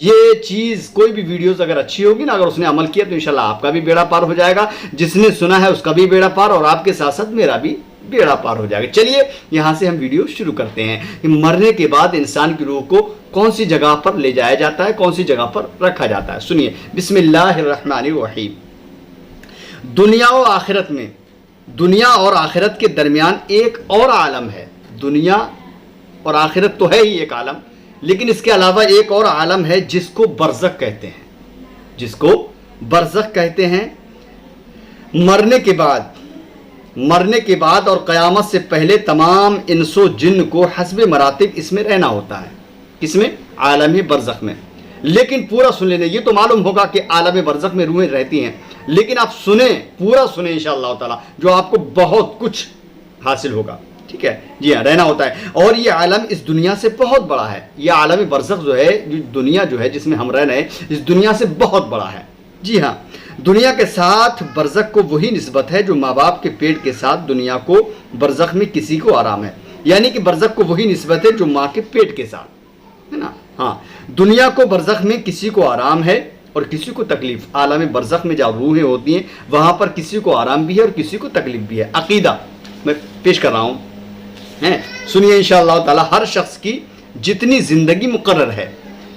یہ چیز کوئی بھی ویڈیوز اگر اچھی ہوگی نا، اگر اس نے عمل کیا تو انشاءاللہ آپ کا بھی بیڑا پار ہو جائے گا، جس نے سنا ہے اس کا بھی بیڑا پار، اور آپ کے ساتھ ساتھ میرا بھی بیڑا پار ہو جائے گا۔ چلیے یہاں سے ہم ویڈیو شروع کرتے ہیں کہ مرنے کے بعد انسان کی روح کو کون سی جگہ پر لے جایا جاتا ہے، کون سی جگہ پر رکھا جاتا ہے۔ سنیے، بسم اللہ الرحمن الرحیم۔ دنیا اور آخرت کے درمیان ایک اور عالم ہے۔ دنیا اور آخرت تو ہے ہی ایک عالم، لیکن اس کے علاوہ ایک اور عالم ہے جس کو برزخ کہتے ہیں۔ مرنے کے بعد اور قیامت سے پہلے تمام انس و جن کو حسب مراتب اس میں رہنا ہوتا ہے۔ کس میں؟ عالم برزخ میں۔ لیکن پورا سن لینا، یہ تو معلوم ہوگا کہ عالم برزخ میں روحیں رہتی ہیں، لیکن آپ پورا سنیں انشاءاللہ تعالی، جو آپ کو بہت کچھ حاصل ہوگا۔ ٹھیک ہے جی ہاں، رہنا ہوتا ہے۔ اور یہ عالم اس دنیا سے بہت بڑا ہے۔ یہ عالم برزخ جو ہے، دنیا جو ہے جس میں ہم رہ رہے ہیں، اس دنیا سے بہت بڑا ہے۔ جی ہاں، دنیا کے ساتھ برزخ کو وہی نسبت ہے جو ماں باپ کے پیٹ کے ساتھ دنیا کو برزخ میں کسی کو آرام ہے، یعنی کہ برزخ کو وہی نسبت ہے جو ماں کے پیٹ کے ساتھ ہے نا۔ ہاں، دنیا کو برزخ میں کسی کو آرام ہے اور کسی کو تکلیف۔ عالم برزخ میں جہاں روحیں ہوتی ہیں وہاں پر کسی کو آرام بھی ہے اور کسی کو تکلیف بھی ہے۔ عقیدہ میں پیش کر رہا ہوں، سنیے انشاءاللہ تعالی۔ ہر شخص کی جتنی زندگی مقرر ہے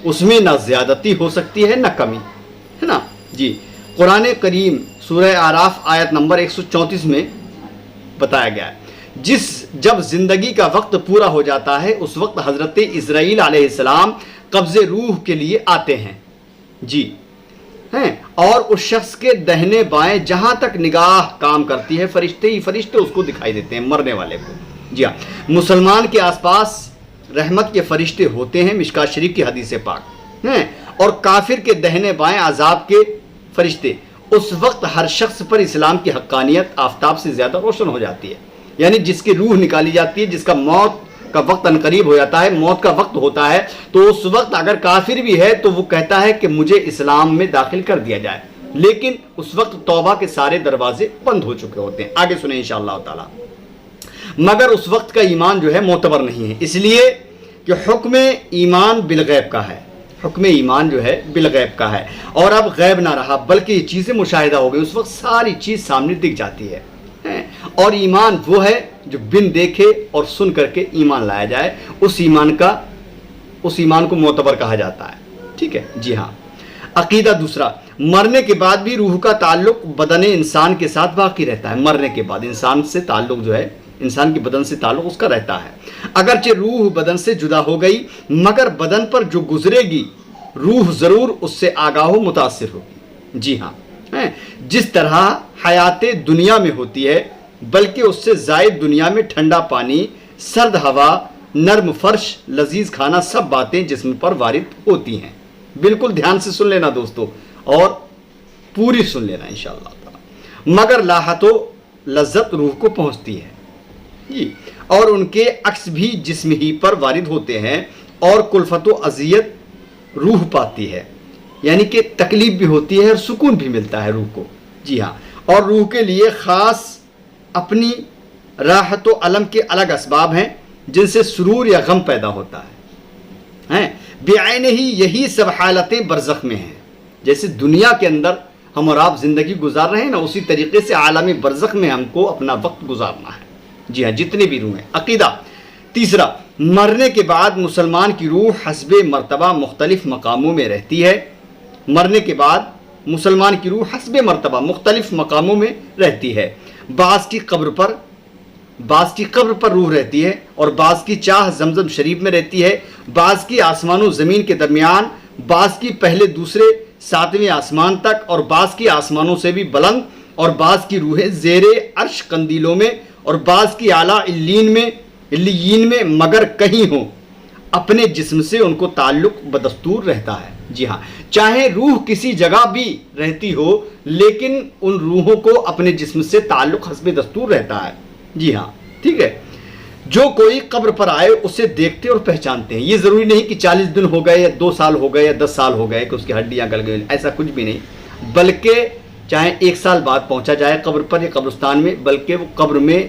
اس میں نہ زیادتی ہو سکتی ہے نہ کمی، ہے نا جی۔ قرآن کریم سورہ اعراف آیت نمبر 134 میں بتایا گیا ہے، جب زندگی کا وقت پورا ہو جاتا ہے اس وقت حضرت اسرائیل علیہ السلام قبض روح کے لیے آتے ہیں جی، اور اس شخص کے دہنے بائیں جہاں تک نگاہ کام کرتی ہے فرشتے ہی فرشتے اس کو دکھائی دیتے ہیں، مرنے والے کو۔ جی ہاں، مسلمان کے آس پاس رحمت کے فرشتے ہوتے ہیں، مشکات شریف کی حدیث پاک، اور کافر کے دہنے بائیں عذاب کے فرشتے۔ اس وقت ہر شخص پر اسلام کی حقانیت آفتاب سے زیادہ روشن ہو جاتی ہے، یعنی جس کی روح نکالی جاتی ہے، جس کا موت کا وقت عنقریب ہو جاتا ہے، موت کا وقت ہوتا ہے، تو اس وقت اگر کافر بھی ہے تو وہ کہتا ہے کہ مجھے اسلام میں داخل کر دیا جائے، لیکن اس وقت توبہ کے سارے دروازے بند ہو چکے ہوتے ہیں۔ آگے سنیں انشاءاللہ تعالی۔ مگر اس وقت کا ایمان جو ہے معتبر نہیں ہے، اس لیے کہ حکم ایمان بالغیب کا ہے۔ حکم ایمان جو ہے بالغیب کا ہے، اور اب غیب نہ رہا بلکہ یہ چیزیں مشاہدہ ہو گئی، اس وقت ساری چیز سامنے دکھ جاتی ہے۔ اور ایمان وہ ہے جو بن دیکھے اور سن کر کے ایمان لایا جائے، اس ایمان کو معتبر کہا جاتا ہے۔ ٹھیک ہے جی ہاں۔ عقیدہ دوسرا، مرنے کے بعد بھی روح کا تعلق بدن انسان کے ساتھ باقی رہتا ہے۔ مرنے کے بعد انسان سے تعلق جو ہے، انسان کے بدن سے تعلق اس کا رہتا ہے، اگرچہ روح بدن سے جدا ہو گئی مگر بدن پر جو گزرے گی روح ضرور اس سے آگاہ و متاثر ہوگی۔ جی ہاں، جس طرح حیات دنیا میں ہوتی ہے، بلکہ اس سے زائد دنیا میں ٹھنڈا پانی، سرد ہوا، نرم فرش، لذیذ کھانا، سب باتیں جسم پر وارد ہوتی ہیں۔ بالکل دھیان سے سن لینا دوستو، اور پوری سن لینا انشاءاللہ تعالی۔ مگر لاحت و لذت روح کو پہنچتی ہے جی، اور ان کے عکس بھی جسم ہی پر وارد ہوتے ہیں، اور کلفت و اذیت روح پاتی ہے، یعنی کہ تکلیف بھی ہوتی ہے اور سکون بھی ملتا ہے روح کو۔ جی ہاں، اور روح کے لیے خاص اپنی راحت و علم کے الگ اسباب ہیں جن سے سرور یا غم پیدا ہوتا ہے۔ بعین ہی یہی سب حالتیں برزخ میں ہیں، جیسے دنیا کے اندر ہم اور آپ زندگی گزار رہے ہیں نا، اسی طریقے سے عالم برزخ میں ہم کو اپنا وقت گزارنا ہے۔ جی ہاں، جتنے بھی روح ہیں۔ عقیدہ تیسرا، مرنے کے بعد مسلمان کی روح حسب مرتبہ مختلف مقاموں میں رہتی ہے۔ مرنے کے بعد مسلمان کی روح حسب مرتبہ مختلف مقاموں میں رہتی ہے، بعض کی قبر پر روح رہتی ہے، اور بعض کی چاہ زمزم شریف میں رہتی ہے، بعض کی آسمان و زمین کے درمیان، بعض کی پہلے دوسرے ساتویں آسمان تک، اور بعض کی آسمانوں سے بھی بلند، اور بعض کی روحیں زیر عرش قندیلوں میں، اور بعض کی اعلیٰ علیین میں، مگر کہیں ہوں اپنے جسم سے ان کو تعلق بدستور رہتا ہے۔ جی ہاں، چاہے روح کسی جگہ بھی رہتی ہو لیکن ان روحوں کو اپنے جسم سے تعلق حسب دستور رہتا ہے۔ جی ہاں ٹھیک ہے، جو کوئی قبر پر آئے اسے دیکھتے اور پہچانتے ہیں۔ یہ ضروری نہیں کہ 40 دن ہو گئے یا 2 سال ہو گئے یا 10 سال ہو گئے کہ اس کی ہڈیاں گل گئی، ایسا کچھ بھی نہیں، بلکہ چاہے 1 سال بعد پہنچا جائے قبر پر یا قبرستان میں، بلکہ وہ قبر میں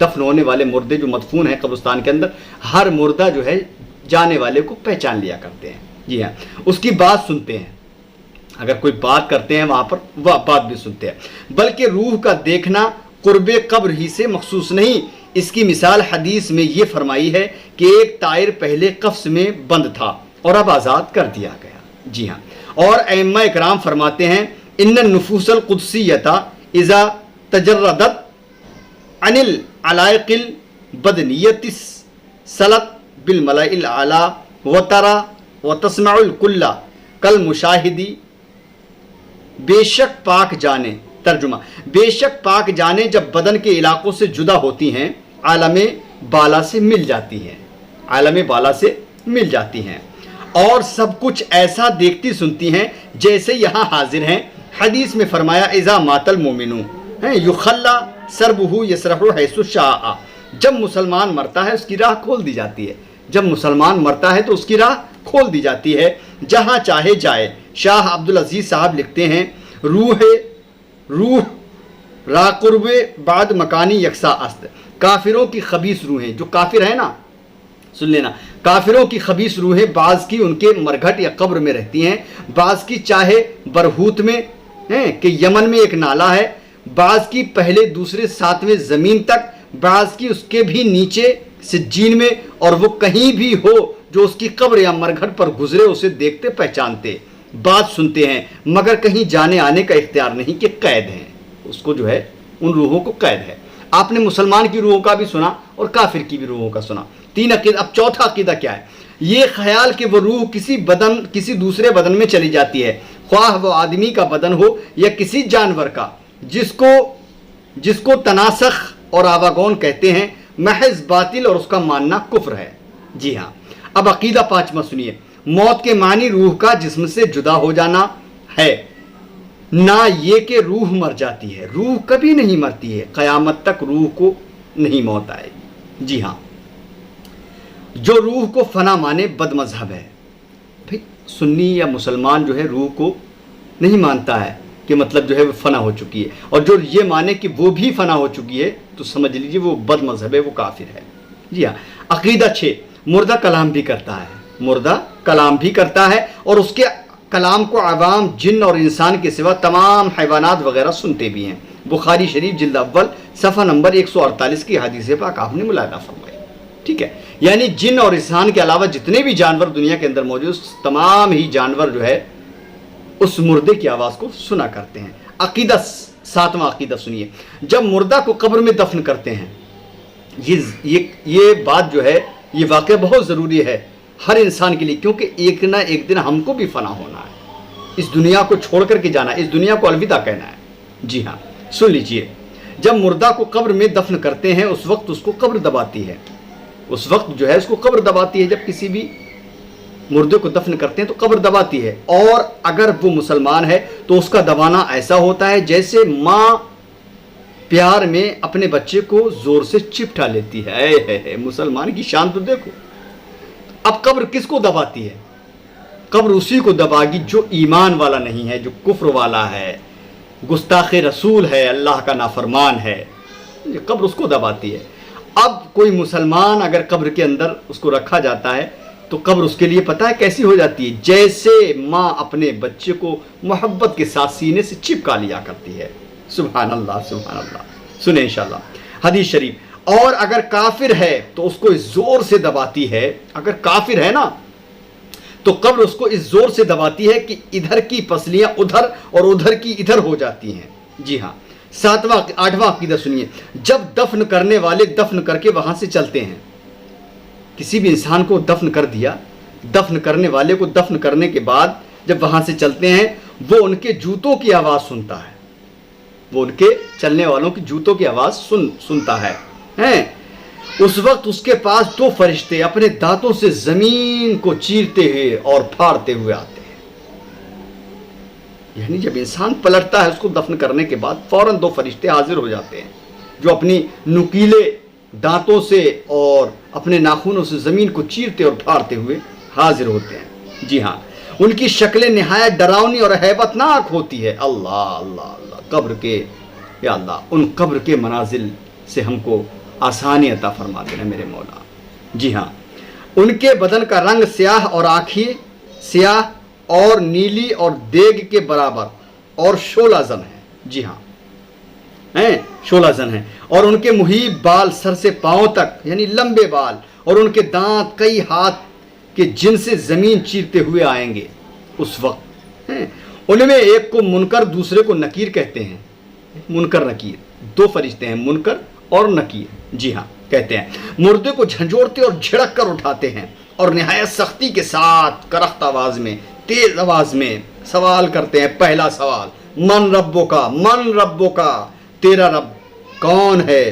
دفن ہونے والے مردے جو مدفون ہیں قبرستان کے اندر، ہر مردہ جو ہے جانے والے کو پہچان لیا کرتے ہیں۔ جی ہاں، اس کی بات سنتے ہیں، اگر کوئی بات کرتے ہیں وہاں پر وہ بات بھی سنتے ہیں۔ بلکہ روح کا دیکھنا قرب قبر ہی سے مخصوص نہیں، اس کی مثال حدیث میں یہ فرمائی ہے کہ ایک طائر پہلے قفس میں بند تھا اور اب آزاد کر دیا گیا۔ جی ہاں، اور ائمہ اکرام فرماتے ہیں ان النفوس القدسیۃ اذا تجردت عن العلائق البدنیۃ سلط بالملأ الاعلی وترى وتسمع الکل کالمشاہدی، بے شک پاک جانے، ترجمہ بے شک پاک جانے جب بدن کے علاقوں سے جدا ہوتی ہیں عالم بالا سے مل جاتی ہیں، عالم بالا سے مل جاتی ہیں اور سب کچھ ایسا دیکھتی سنتی ہیں جیسے یہاں حاضر ہیں۔ حدیث میں فرمایا اذا مات المؤمن یخلی سربہ یسرح حیث شاء، جب مسلمان مرتا ہے اس کی راہ کھول دی جاتی ہے، جب مسلمان مرتا ہے تو اس کی راہ کھول دی جاتی ہے جہاں چاہے جائے۔ شاہ عبدالعزیز صاحب لکھتے ہیں روح را قرب بعد مکانی یکساں است، کافروں کی خبیث روحیں، جو کافر ہیں نا، سن لینا، کافروں کی خبیث روحیں بعض کی ان کے مرگھٹ یا قبر میں رہتی ہیں، بعض کی چاہے برہوت میں کہ یمن میں ایک نالہ ہے، بعض کی پہلے دوسرے ساتویں زمین تک، بعض کی اس کے بھی نیچے سجین میں، اور وہ کہیں بھی ہو جو اس کی قبر یا مرگھٹ پر گزرے اسے دیکھتے پہچانتے، بات سنتے ہیں، مگر کہیں جانے آنے کا اختیار نہیں کہ قید ہیں، اس کو جو ہے ان روحوں کو قید ہے۔ آپ نے مسلمان کی روحوں کا بھی سنا اور کافر کی بھی روحوں کا سنا، تین عقیدہ۔ اب چوتھا عقیدہ کیا ہے؟ یہ خیال کہ وہ روح کسی دوسرے بدن میں چلی جاتی ہے، خواہ وہ آدمی کا بدن ہو یا کسی جانور کا، جس کو تناسخ اور آواگون کہتے ہیں، محض باطل اور اس کا ماننا کفر ہے۔ جی ہاں، اب عقیدہ پانچواں سنیے۔ موت کے معنی روح کا جسم سے جدا ہو جانا ہے، نہ یہ کہ روح مر جاتی ہے، روح کبھی نہیں مرتی ہے، قیامت تک روح کو نہیں موت آئے گی۔ جی ہاں، جو روح کو فنا مانے بد مذہب ہے۔ بھئی سنی یا مسلمان جو ہے روح کو نہیں مانتا ہے کہ مطلب جو ہے وہ فنا ہو چکی ہے، اور جو یہ مانے کہ وہ بھی فنا ہو چکی ہے تو سمجھ لیجیے وہ بد مذہب ہے، وہ کافر ہے۔ جی ہاں، عقیدہ 6، مردہ کلام بھی کرتا ہے، مردہ کلام بھی کرتا ہے، اور اس کے کلام کو عوام جن اور انسان کے سوا تمام حیوانات وغیرہ سنتے بھی ہیں۔ بخاری شریف جلد اول صفحہ نمبر 148 کی حدیث پاک آپ نے ملاحظہ فرمائی۔ ٹھیک ہے، یعنی جن اور انسان کے علاوہ جتنے بھی جانور دنیا کے اندر موجود، تمام ہی جانور جو ہے اس مردے کی آواز کو سنا کرتے ہیں۔ عقیدہ 7واں عقیدہ سنیے۔ جب مردہ کو قبر میں دفن کرتے ہیں، یہ بات جو ہے یہ واقعہ بہت ضروری ہے ہر انسان کے لیے، کیونکہ ایک نہ ایک دن ہم کو بھی فنا ہونا ہے، اس دنیا کو چھوڑ کر کے جانا ہے، اس دنیا کو الوداع کہنا ہے۔ جی ہاں، سن لیجئے، جب مردہ کو قبر میں دفن کرتے ہیں اس وقت اس کو قبر دباتی ہے، اس وقت جو ہے اس کو قبر دباتی ہے، جب کسی بھی مردے کو دفن کرتے ہیں تو قبر دباتی ہے، اور اگر وہ مسلمان ہے تو اس کا دبانا ایسا ہوتا ہے جیسے ماں پیار میں اپنے بچے کو زور سے چپٹا لیتی ہے۔ مسلمان کی شان تو دیکھو۔ اب قبر کس کو دباتی ہے؟ قبر اسی کو دباگی جو ایمان والا نہیں ہے، جو کفر والا ہے، گستاخ رسول ہے، اللہ کا نافرمان ہے، قبر اس کو دباتی ہے۔ اب کوئی مسلمان اگر قبر کے اندر اس کو رکھا جاتا ہے تو قبر اس کے لیے پتہ ہے کیسی ہو جاتی ہے؟ جیسے ماں اپنے بچے کو محبت کے ساتھ سینے سے چپکا لیا کرتی ہے۔ سبحان اللہ، سبحان اللہ۔ سنیں انشاءاللہ حدیث شریف۔ اور اگر کافر ہے تو اس کو اس زور سے دباتی ہے، اگر کافر ہے نا تو قبر اس کو اس زور سے دباتی ہے کہ ادھر کی پسلیاں ادھر اور ادھر کی ادھر ہو جاتی ہیں۔ جی ہاں، 8واں عقیدہ سنیے۔ جب دفن کرنے والے دفن کر کے وہاں سے چلتے ہیں، کسی بھی انسان کو دفن کر دیا، دفن کرنے والے کو دفن کرنے کے بعد جب وہاں سے چلتے ہیں، وہ ان کے جوتوں کی آواز سنتا ہے، وہ ان کے چلنے والوں کی جوتوں کی آواز سنتا ہے۔ اس وقت اس کے پاس 2 فرشتے اپنے دانتوں سے زمین کو چیرتے ہوئے اور پھاڑتے ہوئے آتے ہیں۔ یعنی جب انسان پلٹتا ہے اس کو دفن کرنے کے بعد فوراً 2 فرشتے حاضر ہو جاتے ہیں جو اپنی نوکیلے دانتوں سے اور اپنے ناخنوں سے زمین کو چیرتے اور پھاڑتے ہوئے حاضر ہوتے ہیں۔ جی ہاں، ان کی شکلیں نہایت ڈراؤنی اور ہیبت ناک ہوتی ہے۔ اللہ اللہ اللہ، قبر کے، یا اللہ ان قبر کے منازل سے ہم کو آسانی عطا فرما دینا میرے مولا۔ جی ہاں، ان کے بدن کا رنگ سیاہ اور آنکھیں سیاہ اور نیلی اور دیگ کے برابر اور 16 زن ہیں. جی ہاں 16 زن ہیں. اور ان کے محیب بال سر سے پاؤں تک یعنی لمبے بال, اور ان کے دانت کئی ہاتھ کے جن سے زمین چیرتے ہوئے آئیں گے اس وقت. ان میں ایک کو منکر دوسرے کو نکیر کہتے ہیں. منکر نکیر 2 فرشتے ہیں, منکر اور نکیر. جی ہاں کہتے ہیں. مردے کو جھنجھوڑتے اور جھڑک کر اٹھاتے ہیں اور نہایت سختی کے ساتھ کرخت آواز میں, تیز آواز میں سوال کرتے ہیں. پہلا سوال من ربو کا, من ربو کا, تیرا رب کون ہے.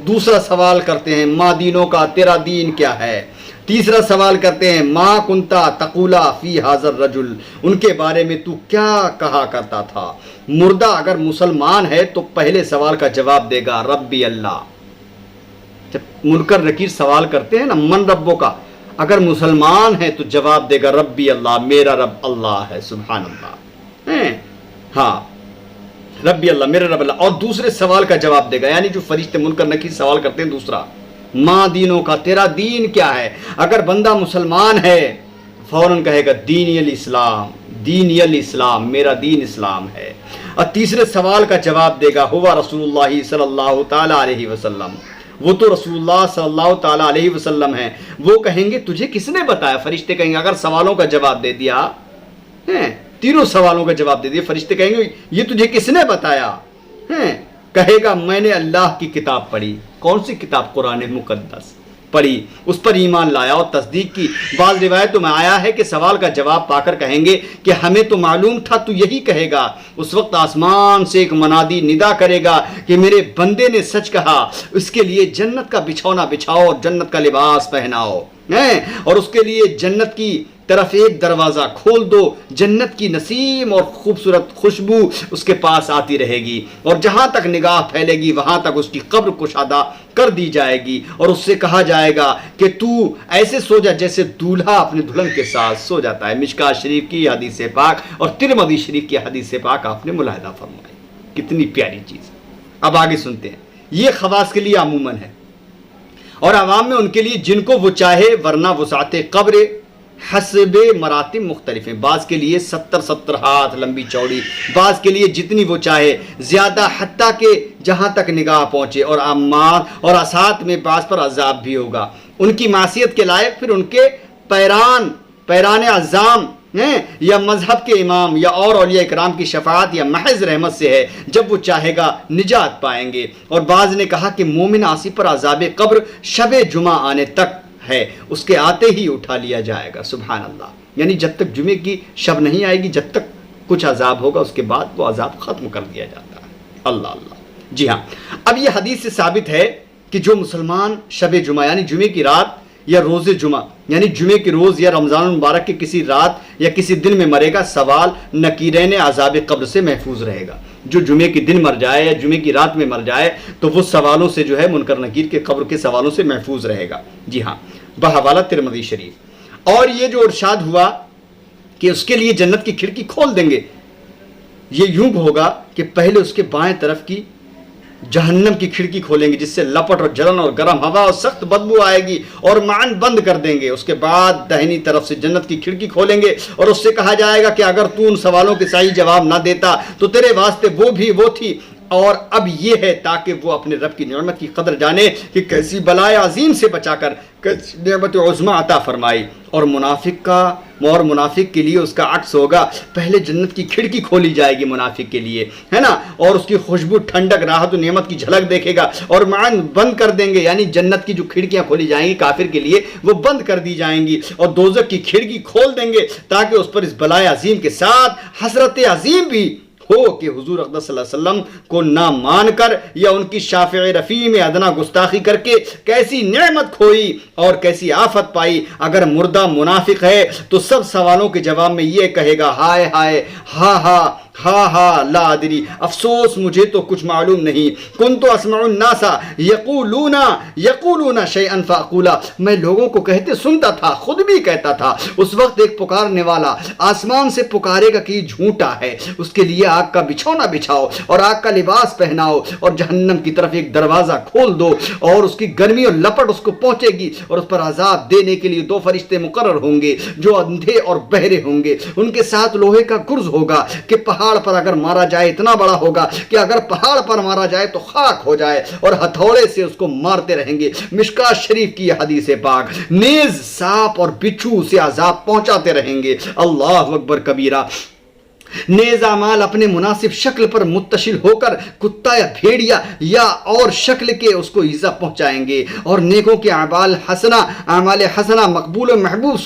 دوسرا سوال کرتے ہیں ما دینوں کا, تیرا دین کیا ہے. تیسرا سوال کرتے ہیں ما کنتا تقولا فی حاضر رجل, ان کے بارے میں تو کیا کہا کرتا تھا. مردہ اگر مسلمان ہے تو پہلے سوال کا جواب دے گا ربی اللہ. جب منکر نکیر سوال کرتے ہیں نا من ربو کا, اگر مسلمان ہے تو جواب دے گا ربی اللہ, میرا رب اللہ ہے. سبحان اللہ. ہاں ربی اللہ, میرا رب اللہ. اور دوسرے سوال کا جواب دے گا, یعنی جو فرشتے منکر نکیر سوال کرتے ہیں دوسرا ماں دینوں کا, تیرا دین کیا ہے. اگر بندہ مسلمان ہے فوراً کہے گا دینی الاسلام, دینی الاسلام, میرا دین اسلام ہے. اور تیسرے سوال کا جواب دے گا ہوا رسول اللہ صلی اللہ تعالیٰ علیہ وسلم, وہ تو رسول اللہ صلی اللہ تعالیٰ علیہ وسلم ہیں. وہ کہیں گے تجھے کس نے بتایا. فرشتے کہیں گے اگر سوالوں کا جواب دے دیا, تینوں سوالوں کا جواب دے دیا, فرشتے کہیں گے یہ تجھے کس نے بتایا. کہے گا میں نے اللہ کی کتاب پڑھی. کون سی کتاب؟ قرآن مقدس پڑھی, اس پر ایمان لایا اور تصدیق کی. بعض روایتوں میں آیا ہے کہ سوال کا جواب پا کر کہیں گے کہ ہمیں تو معلوم تھا تو یہی کہے گا. اس وقت آسمان سے ایک منادی ندا کرے گا کہ میرے بندے نے سچ کہا, اس کے لیے جنت کا بچھونا بچھاؤ اور جنت کا لباس پہناؤ, اور اس کے لیے جنت کی طرف ایک دروازہ کھول دو. جنت کی نسیم اور خوبصورت خوشبو اس کے پاس آتی رہے گی, اور جہاں تک نگاہ پھیلے گی وہاں تک اس کی قبر کشادہ کر دی جائے گی. اور اس سے کہا جائے گا کہ تو ایسے سو جا جیسے دولہا اپنے دلہن کے ساتھ سو جاتا ہے. مشکات شریف کی حدیث پاک اور ترمذی شریف کی حدیث پاک آپ نے ملاحظہ فرمائی. کتنی پیاری چیز. اب آگے سنتے ہیں. یہ خواص کے لیے عموماً ہے, اور عوام میں ان کے لیے جن کو وہ چاہے, ورنہ وسعت قبر حسب مراتب مختلف ہیں. بعض کے لیے 70 ہاتھ لمبی چوڑی, بعض کے لیے جتنی وہ چاہے زیادہ, حتیٰ کہ جہاں تک نگاہ پہنچے. اور امات اور اسات میں بعض پر عذاب بھی ہوگا. ان کی معصیت کے لائق پھر ان کے پیران عظام یا مذہب کے امام یا اور اولیاء اکرام کی شفاعت یا محض رحمت سے ہے. جب وہ چاہے گا نجات پائیں گے. اور بعض نے کہا کہ مومن عاصی پر عذاب قبر شب جمعہ آنے تک ہے, اس کے آتے ہی اٹھا لیا جائے گا. سبحان اللہ. یعنی جب تک جمعے کی شب نہیں آئے گی, جب تک کچھ عذاب ہوگا, اس کے بعد وہ عذاب ختم کر دیا جاتا ہے. اللہ اللہ. جی ہاں, اب یہ حدیث سے ثابت ہے کہ جو مسلمان شب جمعہ یعنی جمعے کی رات یا روز جمعہ یعنی جمعے کے روز یا رمضان المبارک کے کسی رات یا کسی دن میں مرے گا, سوال نکیرین عذاب قبر سے محفوظ رہے گا. جو جمعے کے دن مر جائے یا جمعے کی رات میں مر جائے تو وہ سوالوں سے جو ہے منکر نکیر کے قبر کے سوالوں سے محفوظ رہے گا. جی ہاں, بحوالہ ترمذی شریف. اور یہ جو ارشاد ہوا کہ اس کے لیے جنت کی کھڑکی کھول دیں گے, یہ یوں ہوگا کہ پہلے اس کے بائیں طرف کی جہنم کی کھڑکی کھولیں گے, جس سے لپٹ اور جلن اور گرم ہوا اور سخت بدبو آئے گی, اور معاً بند کر دیں گے. اس کے بعد دہنی طرف سے جنت کی کھڑکی کھولیں گے, اور اس سے کہا جائے گا کہ اگر تو ان سوالوں کے صحیح جواب نہ دیتا تو تیرے واسطے وہ بھی وہ تھی, اور اب یہ ہے تاکہ وہ اپنے رب کی نعمت کی قدر جانے کہ کیسی بلائے عظیم سے بچا کر کیسی نعمت عظمی عطا فرمائی. اور منافق کے لیے اس کا عکس ہوگا, پہلے جنت کی کھڑکی کھولی جائے گی منافق کے لیے, ہے نا, اور اس کی خوشبو, ٹھنڈک, راحت و نعمت کی جھلک دیکھے گا, اور معاً بند کر دیں گے. یعنی جنت کی جو کھڑکیاں کھولی جائیں گی کافر کے لیے وہ بند کر دی جائیں گی, اور دوزخ کی کھڑکی کھول دیں گے تاکہ اس پر اس بلائے عظیم کے ساتھ حسرت عظیم بھی ہو کہ حضور اقدس صلی اللہ علیہ وسلم کو نہ مان کر یا ان کی شافع رفیع میں ادنا گستاخی کر کے کیسی نعمت کھوئی اور کیسی آفت پائی. اگر مردہ منافق ہے تو سب سوالوں کے جواب میں یہ کہے گا ہائے ہائے, ہاں ہاں, ہاں ہاں لا ادری، افسوس مجھے تو کچھ معلوم نہیں، کنت اسمع الناس یقولون شیئا فاقولا، میں لوگوں کو کہتے سنتا تھا، خود بھی کہتا تھا۔ اس وقت ایک پکارنے والا آسمان سے پکارے گا کہ یہ جھوٹا ہے، اس کے لیے آگ کا بچھونا بچھاؤ اور آگ کا لباس پہناؤ اور جہنم کی طرف ایک دروازہ کھول دو اور اس کی گرمی اور لپٹ اس کو پہنچے گی، اور اس پر عذاب دینے کے لیے 2 فرشتے مقرر ہوں گے جو اندھے اور بہرے ہوں گے، ان کے ساتھ لوہے کا گرز ہوگا کہ پہاڑ پر اگر مارا جائے اتنا بڑا ہوگا کہ اگر پہاڑ پر مارا جائے تو خاک ہو جائے، اور ہتھوڑے سے اس کو مارتے رہیں گے۔ مشکات شریف کی یہ حدیث پاک، نیز سانپ اور بچھو سے عذاب پہنچاتے رہیں گے۔ اللہ اکبر کبیرہ۔ نیز اعمال اپنے مناسب شکل پر متصل ہو کر کتا یا بھیڑیا یا اور شکل کے اس کو ایذا پہنچائیں گے، اور نیکوں کے اعمال حسنہ مقبول و محبوب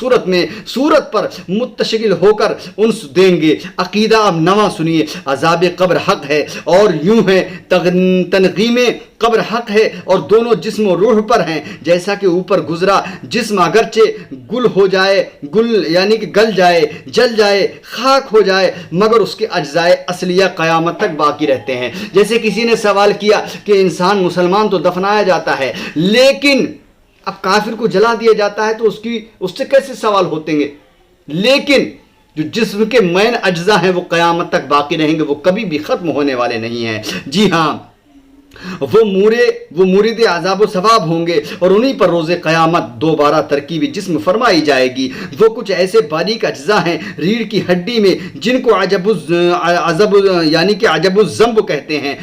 صورت پر متشکل ہو کر انس دیں گے۔ عقیدہ اب نواں سنیے، عذاب قبر حق ہے اور یوں ہے، تنغیم قبر حق ہے اور دونوں جسم و روح پر ہیں، جیسا کہ اوپر گزرا۔ جسم اگرچہ یعنی کہ گل جائے، جل جائے، خاک ہو جائے، مگر اس کے اجزائے اصلیہ قیامت تک باقی رہتے ہیں۔ جیسے کسی نے سوال کیا کہ انسان مسلمان تو دفنایا جاتا ہے، لیکن اب کافر کو جلا دیا جاتا ہے تو اس سے کیسے سوال ہوتے گے؟ لیکن جو جسم کے مین اجزاء ہیں وہ قیامت تک باقی رہیں گے، وہ کبھی بھی ختم ہونے والے نہیں ہیں۔ جی ہاں، وہ مورد عذاب و ثواب ہوں گے، اور انہی پر روز قیامت دوبارہ ترکیب جسم فرمائی جائے گی۔ وہ کچھ ایسے باریک اجزاء ہیں ریڑھ کی ہڈی میں جن کو عجب الذنب کہتے ہیں،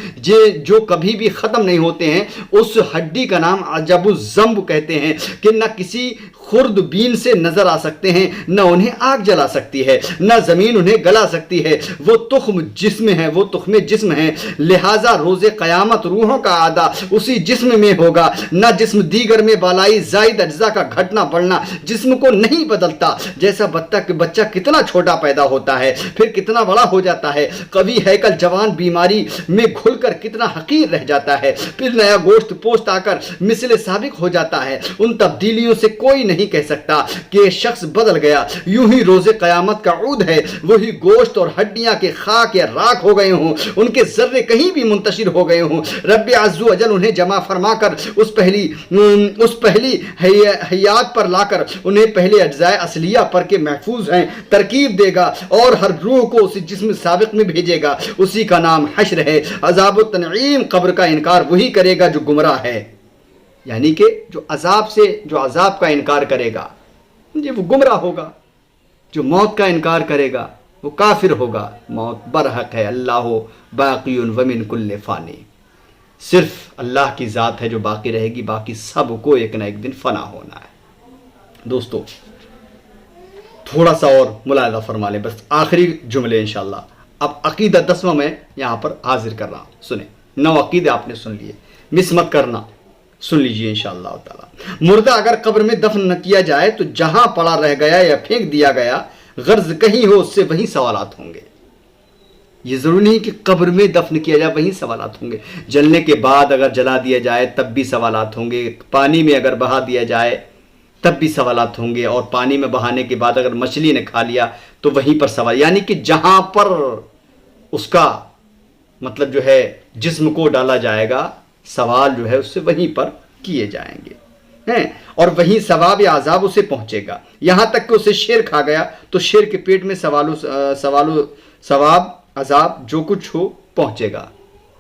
جو کبھی بھی ختم نہیں ہوتے ہیں، اس ہڈی کا نام عجب الذنب کہتے ہیں کہ نہ کسی خرد بین سے نظر آ سکتے ہیں، نہ انہیں آگ جلا سکتی ہے، نہ زمین انہیں گلا سکتی ہے، وہ تخم جسم ہیں، لہٰذا روز قیامت روحوں کا آدھا اسی جسم میں ہوگا، نہ جسم دیگر میں بالائی زائد اجزاء کا گھٹنا بڑھنا جسم کو نہیں بدلتا۔ جیسا بچہ کتنا چھوٹا پیدا ہوتا ہے پھر کتنا بڑا ہو جاتا ہے، قوی ہیکل جوان بیماری میں گھل کر کتنا حقیر رہ جاتا ہے، پھر نیا گوشت پوشت آ کر مثل سابق ہو جاتا ہے، ان تبدیلیوں سے کوئی نہیں کہہ سکتا کہ شخص بدل گیا۔ یوں ہی روز قیامت کا عود ہے، وہی گوشت اور ہڈیاں کے خاک یا راکھ ہو گئے ہوں، ان کے ذرے کہیں بھی منتشر ہو گئے ہوں، رب عز و جل انہیں جمع فرما کر اس پہلی حیات پر لا کر انہیں پہلے اجزائے اصلیہ پر کے محفوظ ہیں ترکیب دے گا، اور ہر روح کو اسی جسم سابق میں بھیجے گا، اسی کا نام حشر ہے۔ عذاب و تنعیم قبر کا انکار وہی کرے گا جو گمراہ ہے، یعنی کہ جو عذاب کا انکار کرے گا جی وہ گمراہ ہوگا، جو موت کا انکار کرے گا وہ کافر ہوگا۔ موت برحق ہے، اللہ باقی ومن کل فانی، صرف اللہ کی ذات ہے جو باقی رہے گی، باقی سب کو ایک نہ ایک دن فنا ہونا ہے۔ دوستو تھوڑا سا اور ملاحظہ فرما لیں، بس آخری جملے انشاءاللہ۔ اب عقیدہ 10واں میں یہاں پر حاضر کر رہا ہوں، سنیں، 9 عقیدے آپ نے سن لیے، مس مت کرنا، سن لیجئے انشاءاللہ تعالی۔ مردہ اگر قبر میں دفن نہ کیا جائے تو جہاں پڑا رہ گیا یا پھینک دیا گیا، غرض کہیں ہو اس سے وہیں سوالات ہوں گے۔ یہ ضروری نہیں کہ قبر میں دفن کیا جائے وہیں سوالات ہوں گے، جلنے کے بعد اگر جلا دیا جائے تب بھی سوالات ہوں گے، پانی میں اگر بہا دیا جائے تب بھی سوالات ہوں گے، اور پانی میں بہانے کے بعد اگر مچھلی نے کھا لیا تو وہیں پر سوال، یعنی کہ جہاں پر اس کا مطلب جو ہے جسم کو ڈالا جائے گا، سوال جو ہے اس سے وہیں پر کیے جائیں گے، اور وہیں ثواب یا عذاب اسے پہنچے گا، یہاں تک کہ اسے شیر کھا گیا تو شیر کے پیٹ میں ثواب عذاب جو کچھ ہو پہنچے گا۔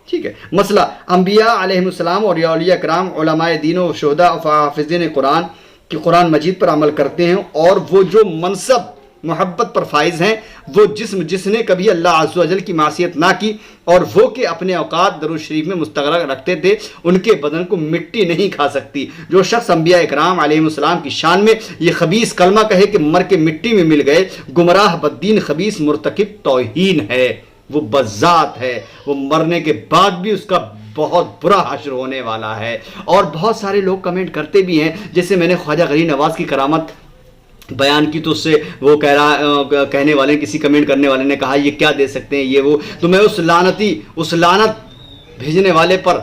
ٹھیک ہے، مسئلہ انبیاء علیہ السلام اور اولیاء کرام، علماء دین و شہداء و حافظین قرآن کی قرآن مجید پر عمل کرتے ہیں، اور وہ جو منصب محبت پر فائز ہیں، وہ جس نے کبھی اللہ عز و جل کی معصیت نہ کی اور وہ کہ اپنے اوقات درود شریف میں مستغرق رکھتے تھے، ان کے بدن کو مٹی نہیں کھا سکتی۔ جو شخص انبیاء اکرام علیہ السلام کی شان میں یہ خبیث کلمہ کہے کہ مر کے مٹی میں مل گئے، گمراہ بددین خبیث مرتکب توہین ہے، وہ بذات ہے، وہ مرنے کے بعد بھی اس کا بہت برا حشر ہونے والا ہے۔ اور بہت سارے لوگ کمنٹ کرتے بھی ہیں، جیسے میں نے خواجہ غریب نواز کی کرامت بیان کی تو اس سے وہ کہنے والے، کسی کمنٹ کرنے والے نے کہا یہ کیا دے سکتے ہیں یہ وہ، تو میں اس لعنت بھیجنے والے پر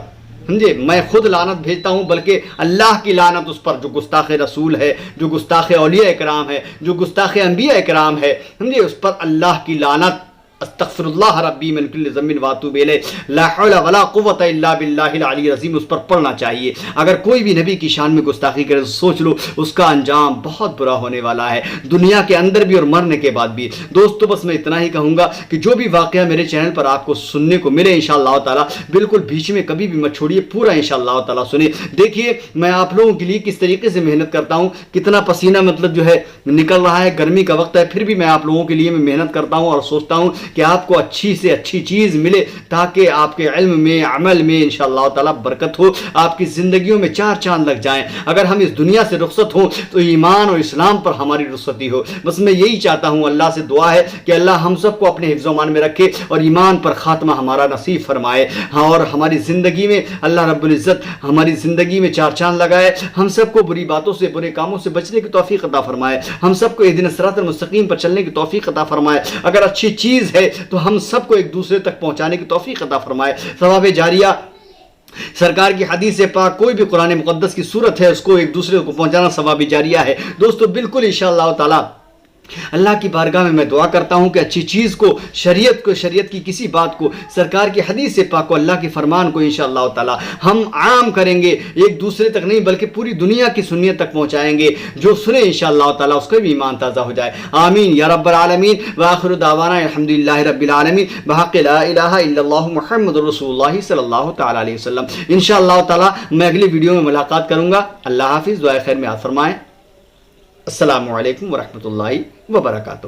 سمجھے، میں خود لعنت بھیجتا ہوں، بلکہ اللہ کی لعنت اس پر جو گستاخ رسول ہے، جو گستاخ اولیاء اکرام ہے، جو گستاخ انبیاء اکرام ہے، سمجھے، اس پر اللہ کی لعنت استغفر اللہ ربی من کل ذنب واتوب الیہ لا حول ولا قوت الا باللہ العلی العظیم اس پر پڑھنا چاہیے. اگر کوئی بھی نبی کی شان میں گستاخی کرے تو سوچ لو اس کا انجام بہت برا ہونے والا ہے, دنیا کے اندر بھی اور مرنے کے بعد بھی. دوستو بس میں اتنا ہی کہوں گا کہ جو بھی واقعہ میرے چینل پر آپ کو سننے کو ملے انشاءاللہ تعالی بالکل بیچ میں کبھی بھی مت چھوڑیے, پورا انشاءاللہ تعالی سنیں. دیکھیے میں آپ لوگوں کے لیے کس طریقے سے محنت کرتا ہوں, کتنا پسینہ مطلب جو ہے نکل رہا ہے, گرمی کا وقت ہے, پھر بھی میں آپ لوگوں کے لیے میں محنت کرتا ہوں اور سوچتا ہوں کہ آپ کو اچھی سے اچھی چیز ملے تاکہ آپ کے علم میں عمل میں انشاءاللہ تعالی برکت ہو, آپ کی زندگیوں میں چار چاند لگ جائیں. اگر ہم اس دنیا سے رخصت ہوں تو ایمان اور اسلام پر ہماری رخصتی ہو. بس میں یہی چاہتا ہوں, اللہ سے دعا ہے کہ اللہ ہم سب کو اپنے حفظ و امان میں رکھے اور ایمان پر خاتمہ ہمارا نصیب فرمائے. ہاں, اور ہماری زندگی میں اللہ رب العزت ہماری زندگی میں چار چاند لگائے, ہم سب کو بری باتوں سے برے کاموں سے بچنے کی توفیق عطا فرمائے, ہم سب کو اہدنا الصراط المستقیم پر چلنے کی توفیق عطا فرمائے. اگر اچھی چیز ہے تو ہم سب کو ایک دوسرے تک پہنچانے کی توفیق عطا فرمائے. ثواب جاریہ سرکار کی حدیث پاک, کوئی بھی قرآن مقدس کی صورت ہے اس کو ایک دوسرے کو پہنچانا ثواب جاریہ ہے. دوستو بالکل انشاءاللہ تعالی اللہ کی بارگاہ میں دعا کرتا ہوں کہ اچھی چیز کو, شریعت کی کسی بات کو, سرکار کی حدیث پاک کو, اللہ کے فرمان کو انشاءاللہ تعالی ہم عام کریں گے, ایک دوسرے تک نہیں بلکہ پوری دنیا کی سنیت تک پہنچائیں گے. جو سنے انشاءاللہ تعالی اس کا بھی ایمان تازہ ہو جائے. آمین یا رب العالمین. وآخر دعوانا الحمدللہ رب العالمین بحق لا الہ الا اللہ محمد رسول اللہ صلی اللہ تعالی علیہ وسلم. انشاءاللہ تعالی میں اگلی ویڈیو میں ملاقات کروں گا. اللہ حافظ, دعائے خیر میں یاد فرمائیں. السلام علیکم ورحمۃ اللہ وبرکاتہ.